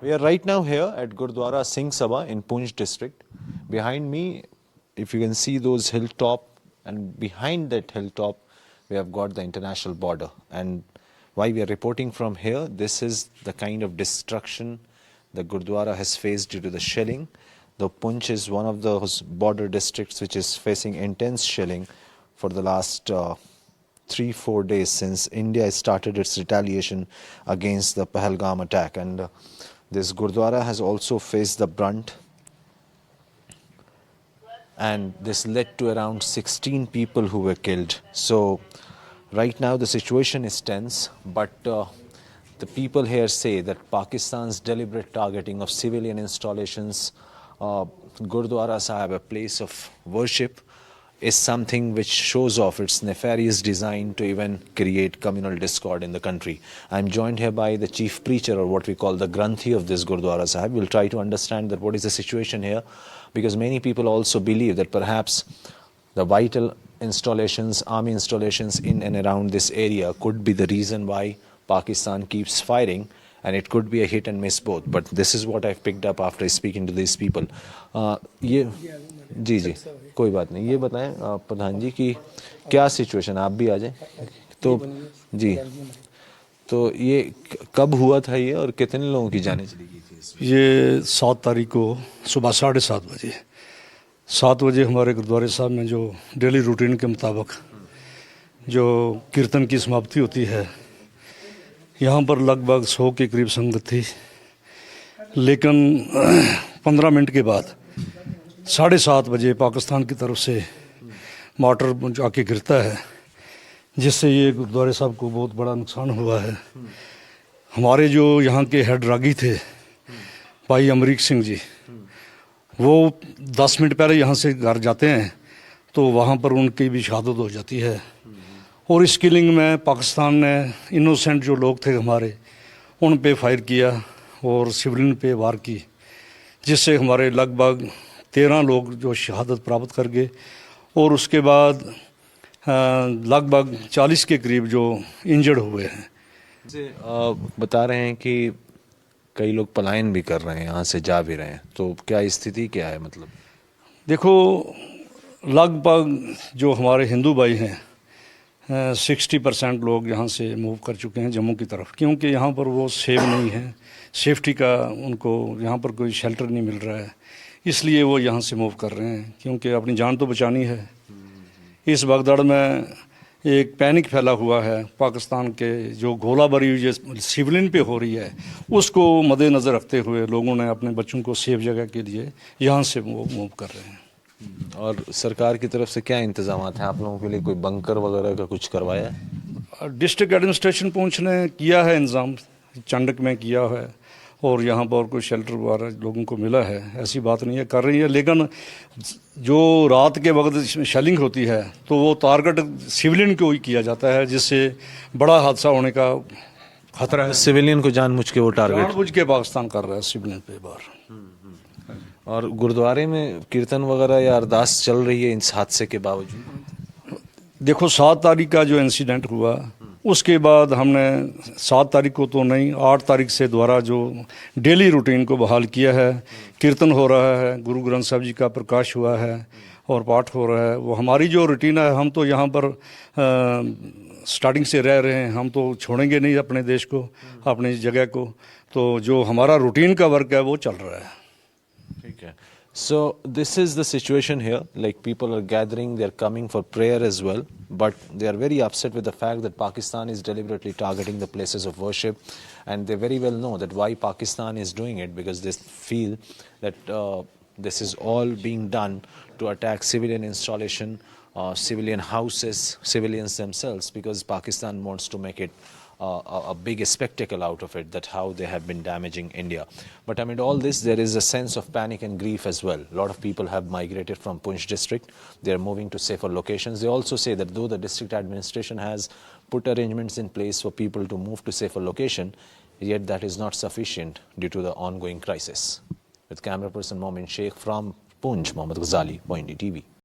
We are right now here at Gurdwara Singh Sabha in Poonch district. Behind me, if you can see those hilltop, and behind that hilltop, we have got the international border. And why we are reporting from here, this is the kind of destruction the Gurdwara has faced due to the shelling. The Poonch is one of those border districts which is facing intense shelling for the last 3-4 days since India started its retaliation against the Pahalgam attack. And this Gurdwara has also faced the brunt, and this led to around 16 people who were killed. So right now the situation is tense, but the people here say that Pakistan's deliberate targeting of civilian installations, Gurdwara Sahib, a place of worship, is something which shows off its nefarious design to even create communal discord in the country. I'm joined here by the chief preacher, or what we call the Granthi of this Gurdwara Sahib. We'll try to understand that what is the situation here, because many people also believe that perhaps the vital installations, army installations in and around this area could be the reason why Pakistan keeps firing, and it could be a hit and miss both. But this is what I've picked up after speaking to these people. जी जी कोई बात नहीं, ये बताएं प्रधान जी कि क्या situation, आप भी आ जाएं तो जी। तो ये कब हुआ था ये, और कितने लोगों की जानें चली गई थी? ये 7 तारीख को सुबह 7:30 बजे 7 बजे हमारे गुरुद्वारे साहब में जो डेली रूटीन के मुताबिक जो कीर्तन की समाप्ति होती है, यहाँ पर लगभग 100 के करीब संगत थी। लेकिन 15 मिनट के बाद 7:30 बजे पाकिस्तान की तरफ से मोटर आके गिरता है, जिससे ये गुरुद्वारे साहब को बहुत बड़ा नुकसान हुआ है। हमारे जो यहाँ के हेड रागी थे भाई अमरीक सिंह जी, वो 10 मिनट पहले यहाँ से घर जाते हैं तो वहाँ पर उनकी भी शहादत हो जाती है। और इस किलिंग में पाकिस्तान ने इनोसेंट जो लोग थे हमारे, उन पे फायर किया और सिविलियन पे वार की, जिससे हमारे लगभग 13 लोग जो शहादत प्राप्त कर गए, और उसके बाद लगभग 40 के करीब जो इंजर्ड हुए हैं। बता रहे हैं कि कई लोग पलायन भी कर रहे हैं, यहाँ से जा भी रहे हैं, तो क्या स्थिति क्या है? मतलब देखो, लगभग जो हमारे हिंदू भाई हैं 60% लोग यहाँ से मूव कर चुके हैं जम्मू की तरफ, क्योंकि यहाँ पर वो सेफ नहीं है, सेफ्टी का उनको यहाँ पर कोई शेल्टर नहीं मिल रहा है, इसलिए वो यहाँ से मूव कर रहे हैं, क्योंकि अपनी जान तो बचानी है। इस भगदड़ में एक पैनिक फैला हुआ है। पाकिस्तान के जो गोलाबारी जो सिविलियन पे हो रही है, उसको मद्देनज़र रखते हुए लोगों ने अपने बच्चों को सेफ जगह के लिए यहाँ से मूव कर रहे हैं। और सरकार की तरफ से क्या इंतजाम हैं आप लोगों के लिए? कोई बंकर वगैरह का कुछ करवाया है? डिस्ट्रिक्ट एडमिनिस्ट्रेशन पूंछ ने किया है इंतज़ाम, चंडक में किया है, और यहाँ पर कोई शेल्टर वगैरह लोगों को मिला है, ऐसी बात नहीं है, कर रही है। लेकिन जो रात के वक्त शेलिंग होती है तो वो टारगेट सिविलियन को ही किया जाता है, जिससे बड़ा हादसा होने का खतरा है। सिविलियन को जानबूझ के वो टारगेट जानबूझ के पाकिस्तान कर रहा है सिविलियन पे बार। और गुरुद्वारे में कीर्तन वगैरह या अरदास चल रही है इस हादसे के बावजूद? देखो, 7 तारीख का जो इंसिडेंट हुआ, उसके बाद हमने 7 तारीख को तो नहीं, 8 तारीख से दोबारा जो डेली रूटीन को बहाल किया है। कीर्तन हो रहा है, गुरु ग्रंथ साहब जी का प्रकाश हुआ है और पाठ हो रहा है। वो हमारी जो रूटीन है, हम तो यहाँ पर स्टार्टिंग से रह रहे हैं, हम तो छोड़ेंगे नहीं अपने देश को, अपनी जगह को। तो जो हमारा रूटीन का वर्क है वो चल रहा है। ठीक है। So this is the situation here, like people are gathering, they're coming for prayer as well, but they are very upset with the fact that Pakistan is deliberately targeting the places of worship, and they very well know that why Pakistan is doing it, because they feel that this is all being done to attack civilian installation, civilian houses, civilians themselves, because Pakistan wants to make it a big spectacle out of it, that how they have been damaging India. But amid all this, there is a sense of panic and grief as well. A lot of people have migrated from Poonch district. They are moving to safer locations. They also say that though the district administration has put arrangements in place for people to move to safer location, yet that is not sufficient due to the ongoing crisis. With camera person Momin Sheikh from Poonch, Mohammad Ghazali, Pointy TV.